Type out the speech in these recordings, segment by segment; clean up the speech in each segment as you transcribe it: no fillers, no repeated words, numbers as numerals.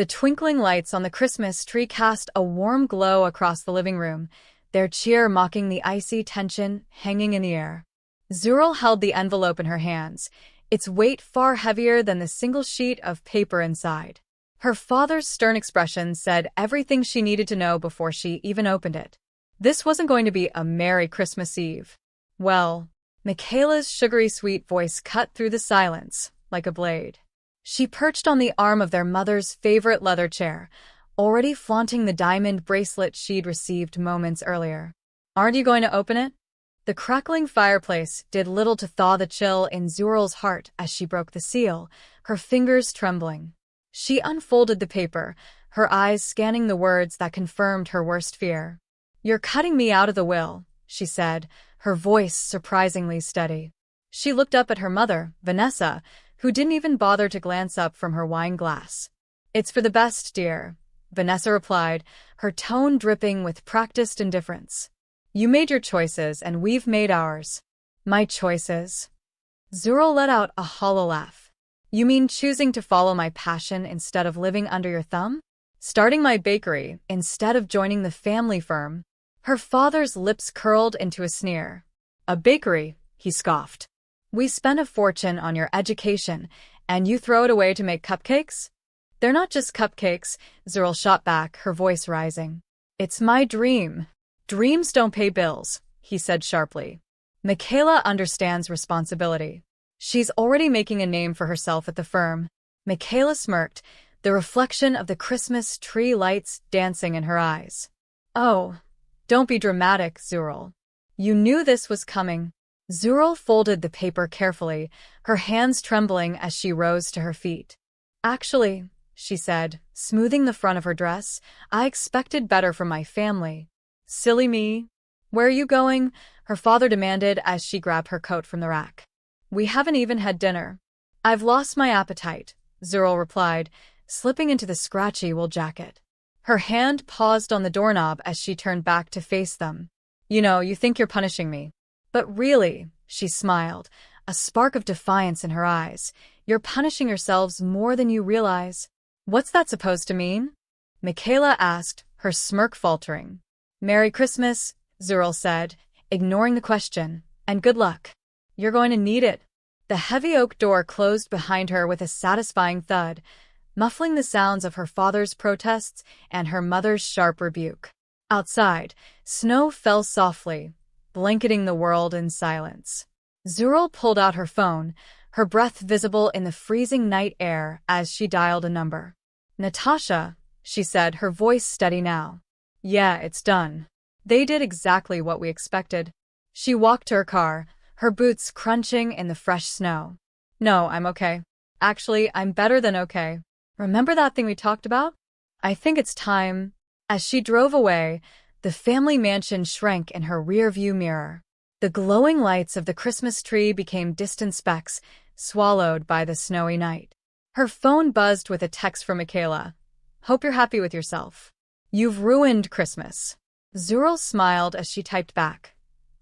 The twinkling lights on the Christmas tree cast a warm glow across the living room, their cheer mocking the icy tension hanging in the air. Zuril held the envelope in her hands, its weight far heavier than the single sheet of paper inside. Her father's stern expression said everything she needed to know before she even opened it. This wasn't going to be a Merry Christmas Eve. Well, Michaela's sugary sweet voice cut through the silence like a blade. She perched on the arm of their mother's favorite leather chair, already flaunting the diamond bracelet she'd received moments earlier. Aren't you going to open it? The crackling fireplace did little to thaw the chill in Zuril's heart as she broke the seal, her fingers trembling. She unfolded the paper, her eyes scanning the words that confirmed her worst fear. "You're cutting me out of the will," she said, her voice surprisingly steady. She looked up at her mother, Vanessa, who didn't even bother to glance up from her wine glass. "It's for the best, dear," Vanessa replied, her tone dripping with practiced indifference. "You made your choices, and we've made ours." "My choices?" Zuril let out a hollow laugh. "You mean choosing to follow my passion instead of living under your thumb? Starting my bakery instead of joining the family firm?" Her father's lips curled into a sneer. "A bakery," he scoffed. "We spent a fortune on your education, and you throw it away to make cupcakes?" "They're not just cupcakes," Zuril shot back, her voice rising. "It's my dream." "Dreams don't pay bills," he said sharply. "Michaela understands responsibility. She's already making a name for herself at the firm." Michaela smirked, the reflection of the Christmas tree lights dancing in her eyes. "Oh, don't be dramatic, Zuril. You knew this was coming." Zuril folded the paper carefully, her hands trembling as she rose to her feet. "Actually," she said, smoothing the front of her dress, "I expected better from my family." "Silly me. Where are you going?" her father demanded as she grabbed her coat from the rack. "We haven't even had dinner." "I've lost my appetite," Zuril replied, slipping into the scratchy wool jacket. Her hand paused on the doorknob as she turned back to face them. You think you're punishing me. But really," she smiled, a spark of defiance in her eyes, "you're punishing yourselves more than you realize." "What's that supposed to mean?" Michaela asked, her smirk faltering. "Merry Christmas," Zuril said, ignoring the question, "and good luck. You're going to need it." The heavy oak door closed behind her with a satisfying thud, muffling the sounds of her father's protests and her mother's sharp rebuke. Outside, snow fell softly, blanketing the world in silence. Zuril pulled out her phone, her breath visible in the freezing night air as she dialed a number. "Natasha," she said, her voice steady now. "Yeah, it's done. They did exactly what we expected." She walked to her car, her boots crunching in the fresh snow. "No, I'm okay. Actually, I'm better than okay. Remember that thing we talked about? I think it's time." As she drove away, the family mansion shrank in her rearview mirror. The glowing lights of the Christmas tree became distant specks, swallowed by the snowy night. Her phone buzzed with a text from Michaela. "Hope you're happy with yourself. You've ruined Christmas." Zuril smiled as she typed back.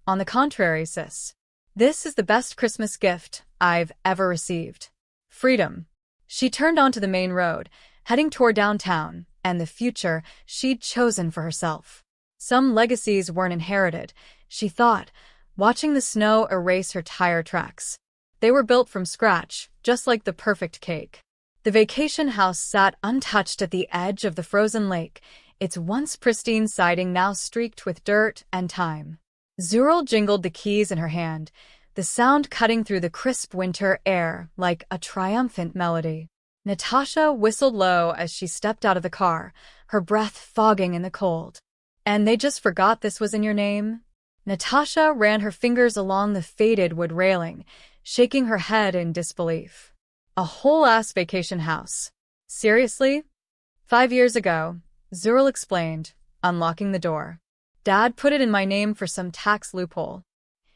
"On the contrary, sis. This is the best Christmas gift I've ever received. Freedom." She turned onto the main road, heading toward downtown and the future she'd chosen for herself. Some legacies weren't inherited, she thought, watching the snow erase her tire tracks. They were built from scratch, just like the perfect cake. The vacation house sat untouched at the edge of the frozen lake, its once pristine siding now streaked with dirt and time. Zuril jingled the keys in her hand, the sound cutting through the crisp winter air like a triumphant melody. Natasha whistled low as she stepped out of the car, her breath fogging in the cold. "And they just forgot this was in your name?" Natasha ran her fingers along the faded wood railing, shaking her head in disbelief. "A whole-ass vacation house. Seriously?" "5 years ago," Zuril explained, unlocking the door. "Dad put it in my name for some tax loophole.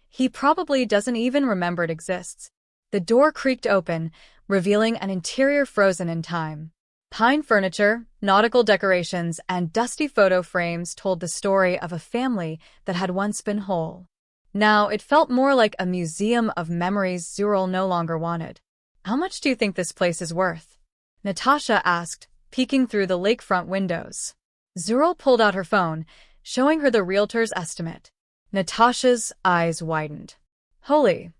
He probably doesn't even remember it exists." The door creaked open, revealing an interior frozen in time. Pine furniture, nautical decorations, and dusty photo frames told the story of a family that had once been whole. Now it felt more like a museum of memories Zuril no longer wanted. "How much do you think this place is worth?" Natasha asked, peeking through the lakefront windows. Zurl pulled out her phone, showing her the realtor's estimate. Natasha's eyes widened. Holy,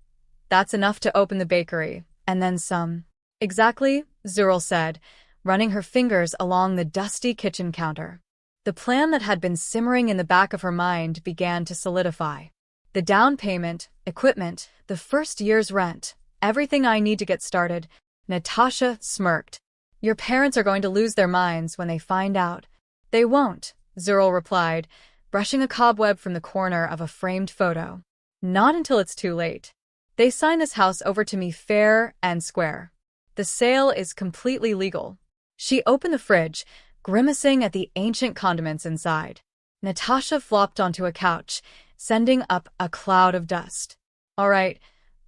that's enough to open the bakery, and then some. Exactly, Zurl said, running her fingers along the dusty kitchen counter. The plan that had been simmering in the back of her mind began to solidify. The down payment, equipment, the first year's rent, everything I need to get started. Natasha smirked. Your parents are going to lose their minds when they find out. They won't, Zurl replied, brushing a cobweb from the corner of a framed photo. Not until it's too late. They sign this house over to me fair and square. The sale is completely legal. She opened the fridge, grimacing at the ancient condiments inside. Natasha flopped onto a couch, sending up a cloud of dust. All right,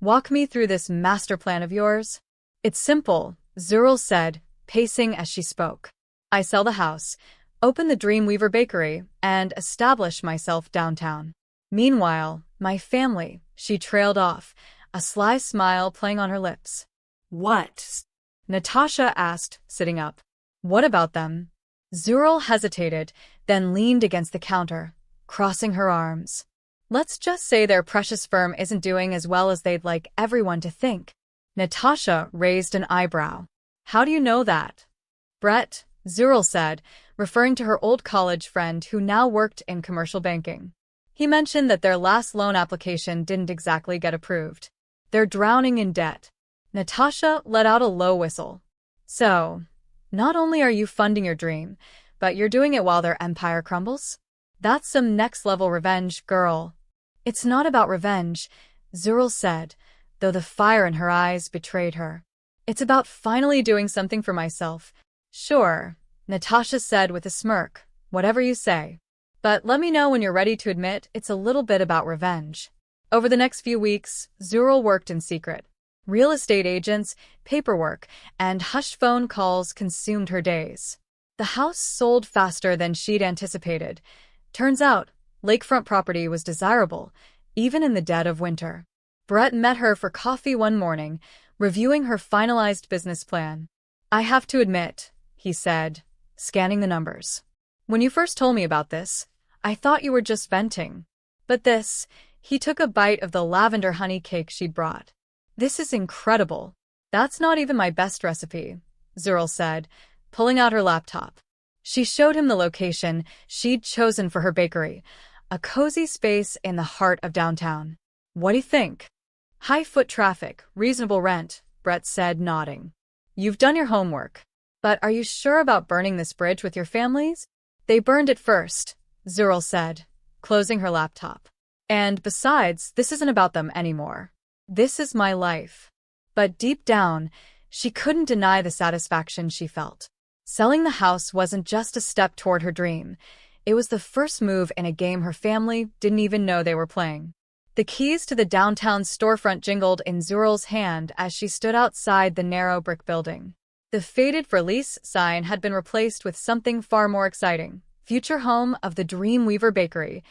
walk me through this master plan of yours. It's simple, Zurl said, pacing as she spoke. I sell the house, open the Dreamweaver Bakery, and establish myself downtown. Meanwhile, my family, she trailed off, a sly smile playing on her lips. What? Natasha asked, sitting up. What about them? Zurl hesitated, then leaned against the counter, crossing her arms. Let's just say their precious firm isn't doing as well as they'd like everyone to think. Natasha raised an eyebrow. How do you know that? Brett, Zurl said, referring to her old college friend who now worked in commercial banking. He mentioned that their last loan application didn't exactly get approved. They're drowning in debt. Natasha let out a low whistle. So, not only are you funding your dream, but you're doing it while their empire crumbles? That's some next-level revenge, girl. It's not about revenge, Zurl said, though the fire in her eyes betrayed her. It's about finally doing something for myself. Sure, Natasha said with a smirk, whatever you say. But let me know when you're ready to admit it's a little bit about revenge. Over the next few weeks, Zurl worked in secret. Real estate agents, paperwork, and hushed phone calls consumed her days. The house sold faster than she'd anticipated. Turns out, lakefront property was desirable, even in the dead of winter. Brett met her for coffee one morning, reviewing her finalized business plan. I have to admit, he said, scanning the numbers. When you first told me about this, I thought you were just venting. But this, he took a bite of the lavender honey cake she'd brought. This is incredible. That's not even my best recipe, Zurl said, pulling out her laptop. She showed him the location she'd chosen for her bakery, a cozy space in the heart of downtown. What do you think? High foot traffic, reasonable rent, Brett said, nodding. You've done your homework. But are you sure about burning this bridge with your families? They burned it first, Zurl said, closing her laptop. And besides, this isn't about them anymore. This is my life. But deep down, she couldn't deny the satisfaction she felt. Selling the house wasn't just a step toward her dream. It was the first move in a game her family didn't even know they were playing. The keys to the downtown storefront jingled in Zurl's hand as she stood outside the narrow brick building. The faded for lease sign had been replaced with something far more exciting, future home of the Dreamweaver Bakery.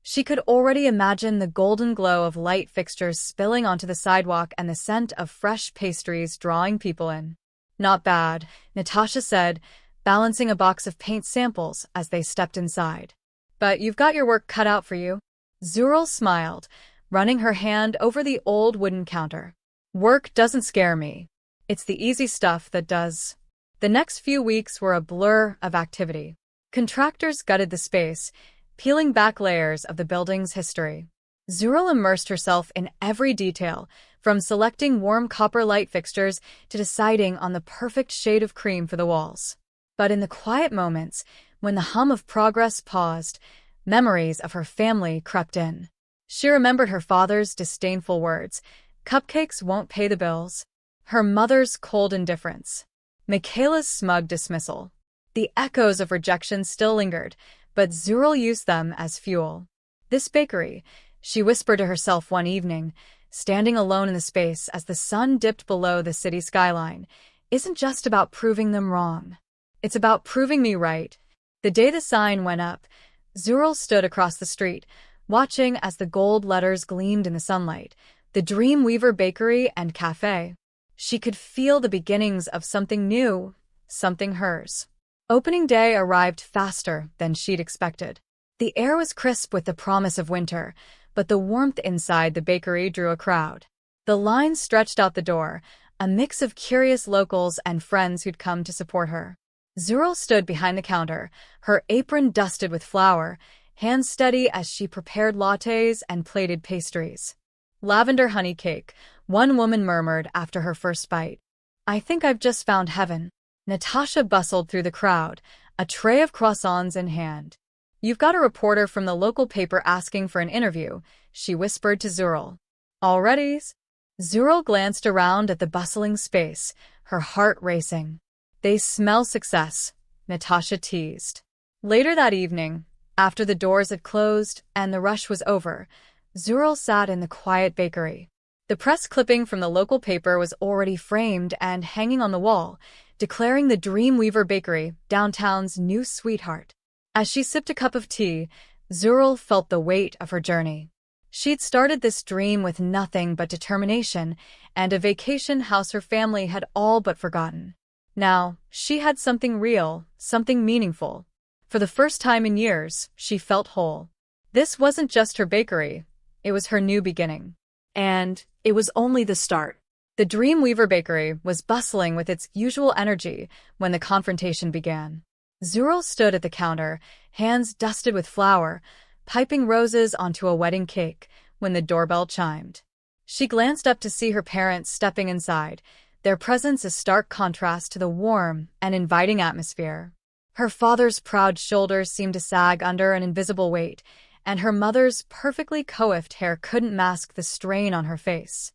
She could already imagine the golden glow of light fixtures spilling onto the sidewalk and the scent of fresh pastries drawing people in. Not bad, Natasha said, balancing a box of paint samples as they stepped inside. But you've got your work cut out for you. Zurl smiled, running her hand over the old wooden counter. Work doesn't scare me. It's the easy stuff that does. The next few weeks were a blur of activity. Contractors gutted the space, peeling back layers of the building's history. Zurl immersed herself in every detail, from selecting warm copper light fixtures to deciding on the perfect shade of cream for the walls. But in the quiet moments, when the hum of progress paused, memories of her family crept in. She remembered her father's disdainful words, "Cupcakes won't pay the bills." Her mother's cold indifference. Michaela's smug dismissal. The echoes of rejection still lingered, but Zurl used them as fuel. This bakery, she whispered to herself one evening, standing alone in the space as the sun dipped below the city skyline, isn't just about proving them wrong. It's about proving me right. The day the sign went up, Zurl stood across the street, watching as the gold letters gleamed in the sunlight, the Dreamweaver Bakery and Cafe. She could feel the beginnings of something new, something hers. Opening day arrived faster than she'd expected. The air was crisp with the promise of winter, but the warmth inside the bakery drew a crowd. The line stretched out the door, a mix of curious locals and friends who'd come to support her. Zurl stood behind the counter, her apron dusted with flour, hands steady as she prepared lattes and plated pastries. Lavender honey cake, one woman murmured after her first bite. I think I've just found heaven. Natasha bustled through the crowd, a tray of croissants in hand. You've got a reporter from the local paper asking for an interview, she whispered to Zurl. Already? Zurl glanced around at the bustling space, her heart racing. They smell success, Natasha teased. Later that evening, after the doors had closed and the rush was over, Zurl sat in the quiet bakery. The press clipping from the local paper was already framed and hanging on the wall, declaring the Dreamweaver Bakery downtown's new sweetheart. As she sipped a cup of tea, Zurl felt the weight of her journey. She'd started this dream with nothing but determination and a vacation house her family had all but forgotten. Now, she had something real, something meaningful. For the first time in years, she felt whole. This wasn't just her bakery, it was her new beginning. And it was only the start. The Dreamweaver Bakery was bustling with its usual energy when the confrontation began. Zurl stood at the counter, hands dusted with flour, piping roses onto a wedding cake when the doorbell chimed. She glanced up to see her parents stepping inside, their presence a stark contrast to the warm and inviting atmosphere. Her father's proud shoulders seemed to sag under an invisible weight, and her mother's perfectly coiffed hair couldn't mask the strain on her face.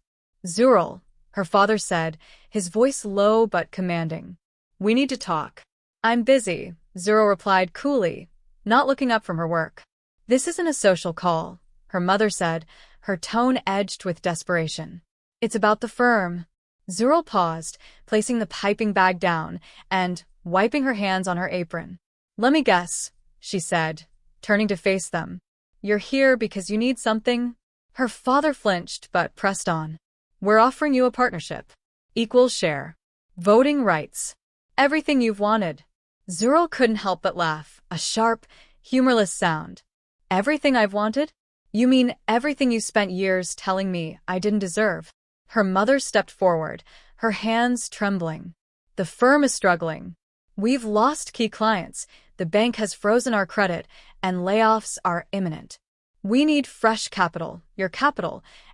Zurl, her father said, his voice low but commanding. We need to talk. I'm busy, Zurl replied coolly, not looking up from her work. This isn't a social call, her mother said, her tone edged with desperation. It's about the firm. Zurl paused, placing the piping bag down and wiping her hands on her apron. Let me guess, she said, turning to face them. You're here because you need something? Her father flinched but pressed on. We're offering you a partnership. Equal share. Voting rights. Everything you've wanted. Zurl couldn't help but laugh, a sharp, humorless sound. Everything I've wanted? You mean everything you spent years telling me I didn't deserve? Her mother stepped forward, her hands trembling. The firm is struggling. We've lost key clients, the bank has frozen our credit, and layoffs are imminent. We need fresh capital,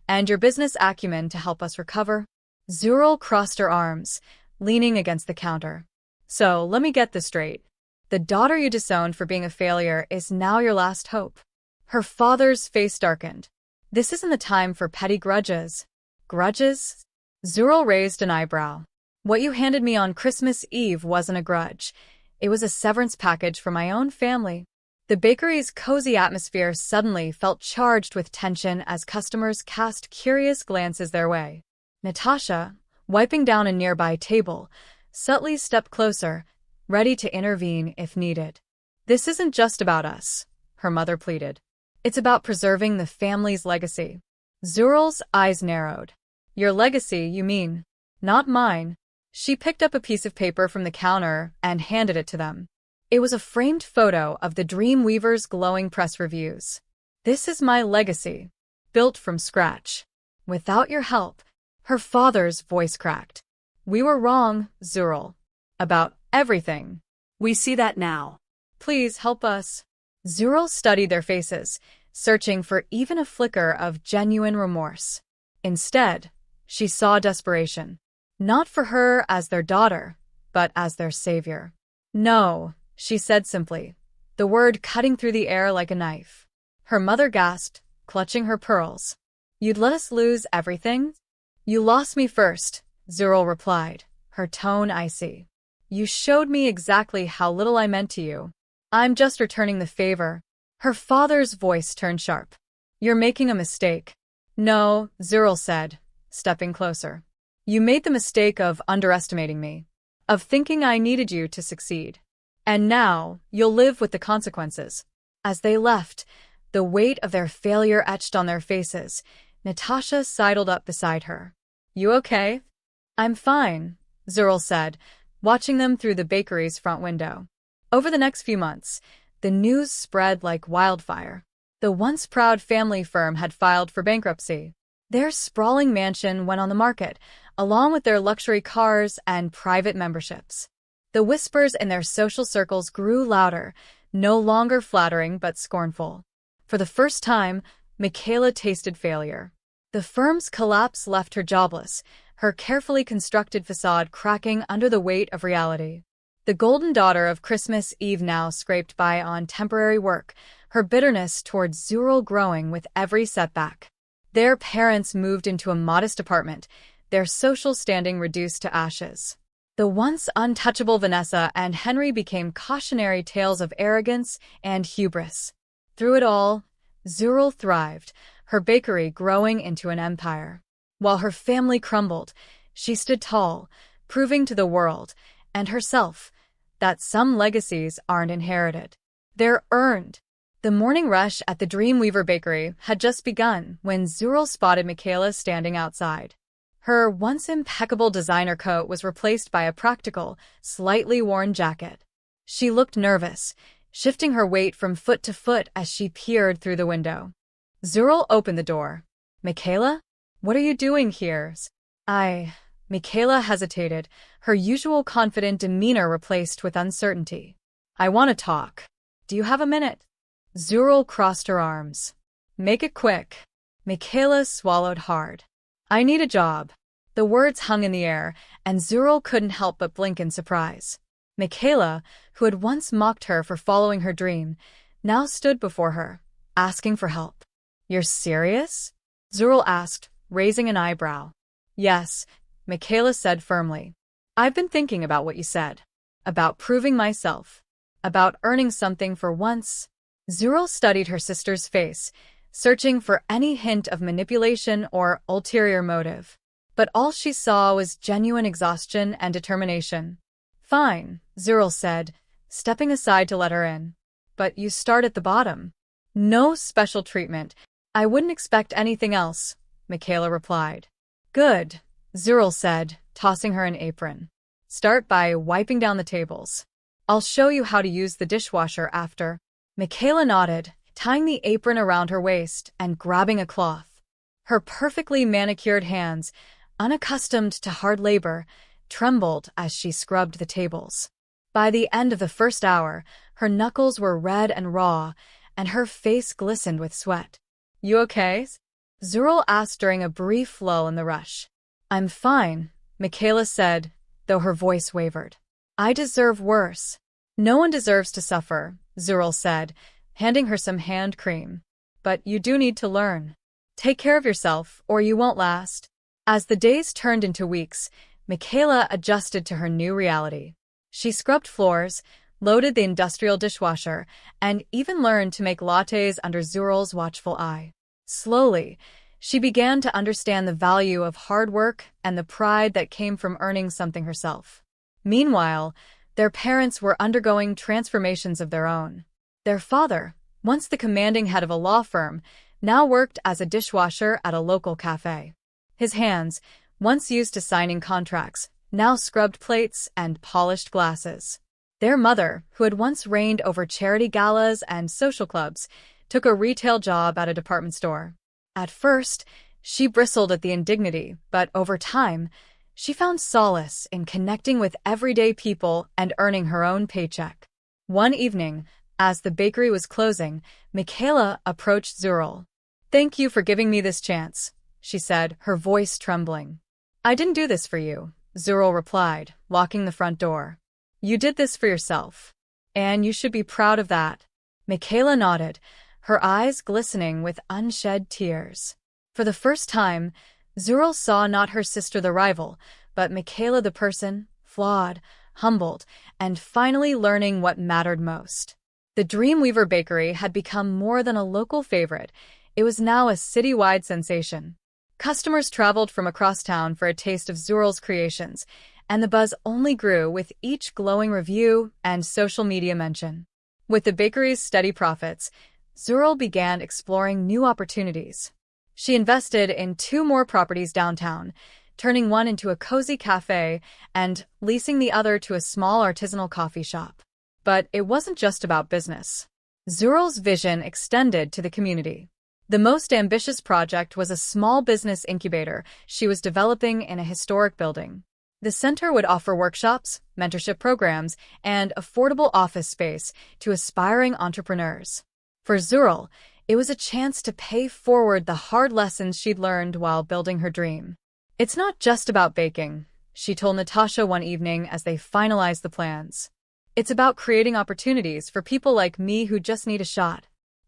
and your business acumen to help us recover. Zurl crossed her arms, leaning against the counter. So, let me get this straight. The daughter you disowned for being a failure is now your last hope. Her father's face darkened. This isn't the time for petty grudges. Grudges? Zurl raised an eyebrow. What you handed me on Christmas Eve wasn't a grudge. It was a severance package for my own family. The bakery's cozy atmosphere suddenly felt charged with tension as customers cast curious glances their way. Natasha, wiping down a nearby table, subtly stepped closer, ready to intervene if needed. This isn't just about us, her mother pleaded. It's about preserving the family's legacy. Zurl's eyes narrowed. Your legacy, you mean? Not mine. She picked up a piece of paper from the counter and handed it to them. It was a framed photo of the Dreamweaver's glowing press reviews. This is my legacy, built from scratch. Without your help, her father's voice cracked. We were wrong, Zurl. About everything. We see that now. Please help us. Zurl studied their faces, searching for even a flicker of genuine remorse. Instead, she saw desperation. Not for her as their daughter, but as their savior. No, she said simply, the word cutting through the air like a knife. Her mother gasped, clutching her pearls. You'd let us lose everything? You lost me first, Zurl replied, her tone icy. You showed me exactly how little I meant to you. I'm just returning the favor. Her father's voice turned sharp. You're making a mistake. No, Zurl said, stepping closer. You made the mistake of underestimating me, of thinking I needed you to succeed. And now, you'll live with the consequences. As they left, the weight of their failure etched on their faces, Natasha sidled up beside her. You okay? I'm fine, Zurl said, watching them through the bakery's front window. Over the next few months, the news spread like wildfire. The once proud family firm had filed for bankruptcy. Their sprawling mansion went on the market, along with their luxury cars and private memberships. The whispers in their social circles grew louder, no longer flattering but scornful. For the first time, Michaela tasted failure. The firm's collapse left her jobless, her carefully constructed facade cracking under the weight of reality. The golden daughter of Christmas Eve now scraped by on temporary work, her bitterness towards Zuril growing with every setback. Their parents moved into a modest apartment, their social standing reduced to ashes. The once untouchable Vanessa and Henry became cautionary tales of arrogance and hubris. Through it all, Zuril thrived, her bakery growing into an empire. While her family crumbled, she stood tall, proving to the world, and herself, that some legacies aren't inherited. They're earned. The morning rush at the Dreamweaver bakery had just begun when Zuril spotted Michaela standing outside. Her once impeccable designer coat was replaced by a practical, slightly worn jacket. She looked nervous, shifting her weight from foot to foot as she peered through the window. Zuril opened the door. "Michaela? What are you doing here?" Michaela hesitated, her usual confident demeanor replaced with uncertainty. "I want to talk. Do you have a minute?" Zuril crossed her arms. "Make it quick." Michaela swallowed hard. "I need a job." The words hung in the air, and Zuril couldn't help but blink in surprise. Michaela, who had once mocked her for following her dream, now stood before her, asking for help. "You're serious?" Zuril asked, raising an eyebrow. "Yes," Michaela said firmly. "I've been thinking about what you said. About proving myself. About earning something for once." Zuril studied her sister's face, searching for any hint of manipulation or ulterior motive. But all she saw was genuine exhaustion and determination. "Fine," Zuril said, stepping aside to let her in. "But you start at the bottom." "No special treatment. I wouldn't expect anything else," Michaela replied. "Good," Zuril said, tossing her an apron. "Start by wiping down the tables. I'll show you how to use the dishwasher after." Michaela nodded, tying the apron around her waist and grabbing a cloth. Her perfectly manicured hands, unaccustomed to hard labor, trembled as she scrubbed the tables. By the end of the first hour, her knuckles were red and raw, and her face glistened with sweat. "You okay?" Zuril asked during a brief lull in the rush. "I'm fine," Michaela said, though her voice wavered. "I deserve worse." "No one deserves to suffer," Zuril said, handing her some hand cream. "But you do need to learn. Take care of yourself, or you won't last." As the days turned into weeks, Michaela adjusted to her new reality. She scrubbed floors, loaded the industrial dishwasher, and even learned to make lattes under Zuril's watchful eye. Slowly, she began to understand the value of hard work and the pride that came from earning something herself. Meanwhile, their parents were undergoing transformations of their own. Their father, once the commanding head of a law firm, now worked as a dishwasher at a local cafe. His hands, once used to signing contracts, now scrubbed plates and polished glasses. Their mother, who had once reigned over charity galas and social clubs, took a retail job at a department store. At first, she bristled at the indignity, but over time, she found solace in connecting with everyday people and earning her own paycheck. One evening, as the bakery was closing, Michaela approached Zuril. "Thank you for giving me this chance," she said, her voice trembling. "I didn't do this for you," Zuril replied, locking the front door. "You did this for yourself. And you should be proud of that." Michaela nodded, her eyes glistening with unshed tears. For the first time, Zuril saw not her sister the rival, but Michaela the person, flawed, humbled, and finally learning what mattered most. The Dreamweaver bakery had become more than a local favorite. It was now a citywide sensation. Customers traveled from across town for a taste of Zuril's creations, and the buzz only grew with each glowing review and social media mention. With the bakery's steady profits, Zuril began exploring new opportunities. She invested in 2 more properties downtown, turning one into a cozy cafe and leasing the other to a small artisanal coffee shop. But it wasn't just about business. Zural's vision extended to the community. The most ambitious project was a small business incubator she was developing in a historic building. The center would offer workshops, mentorship programs, and affordable office space to aspiring entrepreneurs. For Zural, it was a chance to pay forward the hard lessons she'd learned while building her dream. "It's not just about baking," she told Natasha one evening as they finalized the plans. "It's about creating opportunities for people like me who just need a shot."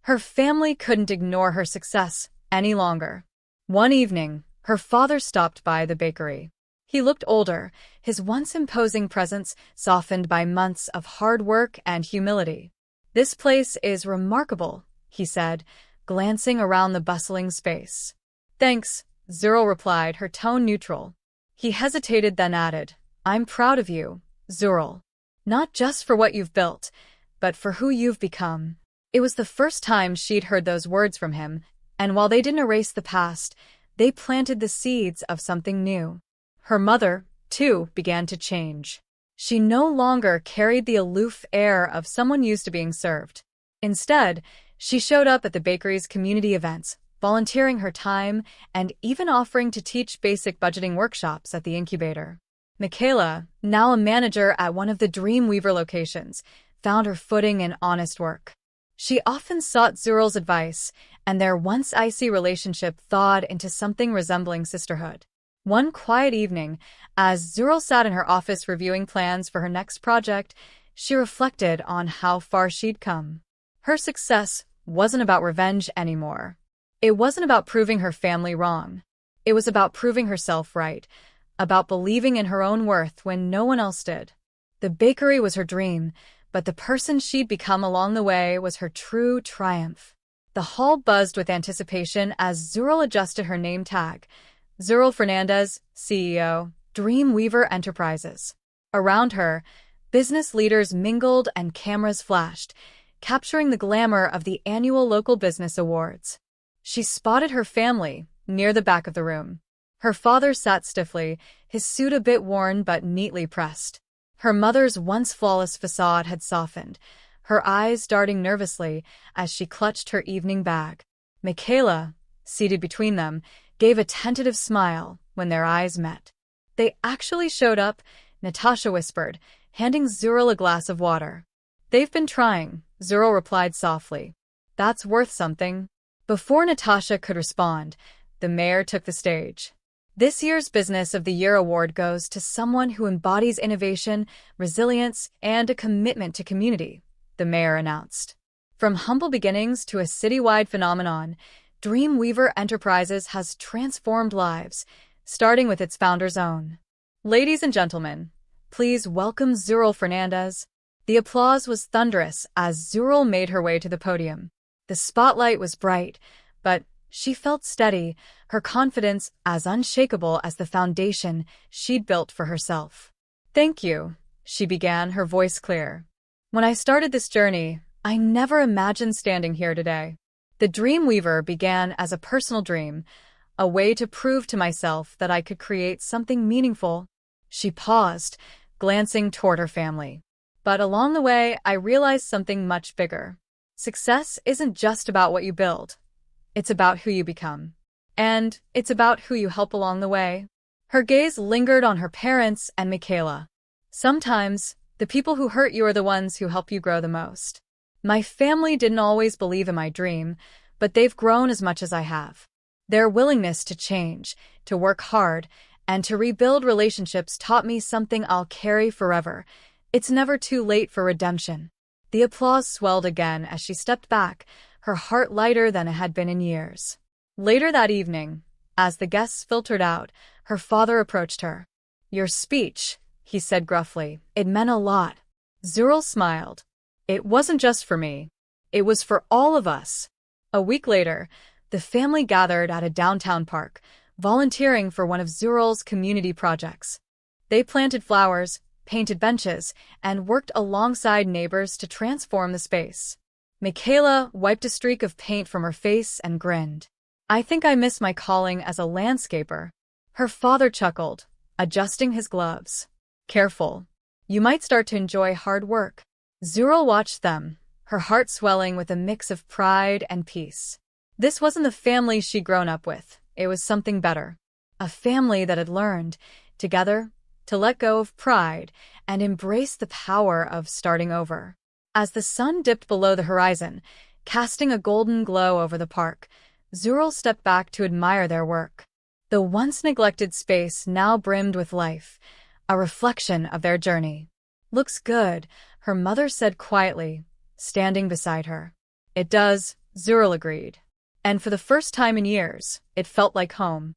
Her family couldn't ignore her success any longer. One evening, her father stopped by the bakery. He looked older, his once imposing presence softened by months of hard work and humility. "This place is remarkable," he said, glancing around the bustling space. "Thanks," Zural replied, her tone neutral. He hesitated, then added, "I'm proud of you, Zural. Not just for what you've built, but for who you've become." It was the first time she'd heard those words from him, and while they didn't erase the past, they planted the seeds of something new. Her mother, too, began to change. She no longer carried the aloof air of someone used to being served. Instead, she showed up at the bakery's community events, volunteering her time and even offering to teach basic budgeting workshops at the incubator. Michaela, now a manager at one of the Dreamweaver locations, found her footing in honest work. She often sought Zural's advice, and their once icy relationship thawed into something resembling sisterhood. One quiet evening, as Zural sat in her office reviewing plans for her next project, she reflected on how far she'd come. Her success wasn't about revenge anymore. It wasn't about proving her family wrong. It was about proving herself right, about believing in her own worth when no one else did. The bakery was her dream, but the person she'd become along the way was her true triumph. The hall buzzed with anticipation as Zural adjusted her name tag. Zural Fernandez, CEO, Dreamweaver Enterprises. Around her, business leaders mingled and cameras flashed, capturing the glamour of the annual local business awards. She spotted her family near the back of the room. Her father sat stiffly, his suit a bit worn but neatly pressed. Her mother's once flawless facade had softened, her eyes darting nervously as she clutched her evening bag. Michaela, seated between them, gave a tentative smile when their eyes met. "They actually showed up," Natasha whispered, handing Zural a glass of water. "They've been trying," Zural replied softly. "That's worth something." Before Natasha could respond, the mayor took the stage. "This year's Business of the Year award goes to someone who embodies innovation, resilience, and a commitment to community," the mayor announced. From humble beginnings to a citywide phenomenon, Dreamweaver Enterprises has transformed lives, starting with its founder's own. "Ladies and gentlemen, please welcome Zural Fernandez." The applause was thunderous as Zural made her way to the podium. The spotlight was bright, but she felt steady, her confidence as unshakable as the foundation she'd built for herself. "Thank you," she began, her voice clear. "When I started this journey, I never imagined standing here today. The Dreamweaver began as a personal dream, a way to prove to myself that I could create something meaningful." She paused, glancing toward her family. "But along the way, I realized something much bigger. Success isn't just about what you build. It's about who you become. And it's about who you help along the way." Her gaze lingered on her parents and Michaela. "Sometimes, the people who hurt you are the ones who help you grow the most. My family didn't always believe in my dream, but they've grown as much as I have. Their willingness to change, to work hard, and to rebuild relationships taught me something I'll carry forever. It's never too late for redemption." The applause swelled again as she stepped back, her heart lighter than it had been in years. Later that evening, as the guests filtered out, her father approached her. "Your speech," he said gruffly, "it meant a lot." Zural smiled. "It wasn't just for me. It was for all of us." A week later, the family gathered at a downtown park, volunteering for one of Zural's community projects. They planted flowers, painted benches, and worked alongside neighbors to transform the space. Michaela wiped a streak of paint from her face and grinned. "I think I miss my calling as a landscaper." Her father chuckled, adjusting his gloves. "Careful. You might start to enjoy hard work." Zuril watched them, her heart swelling with a mix of pride and peace. This wasn't the family she'd grown up with. It was something better. A family that had learned, together, to let go of pride and embrace the power of starting over. As the sun dipped below the horizon, casting a golden glow over the park, Zuril stepped back to admire their work. The once neglected space now brimmed with life, a reflection of their journey. "Looks good," her mother said quietly, standing beside her. "It does," Zuril agreed. And for the first time in years, it felt like home.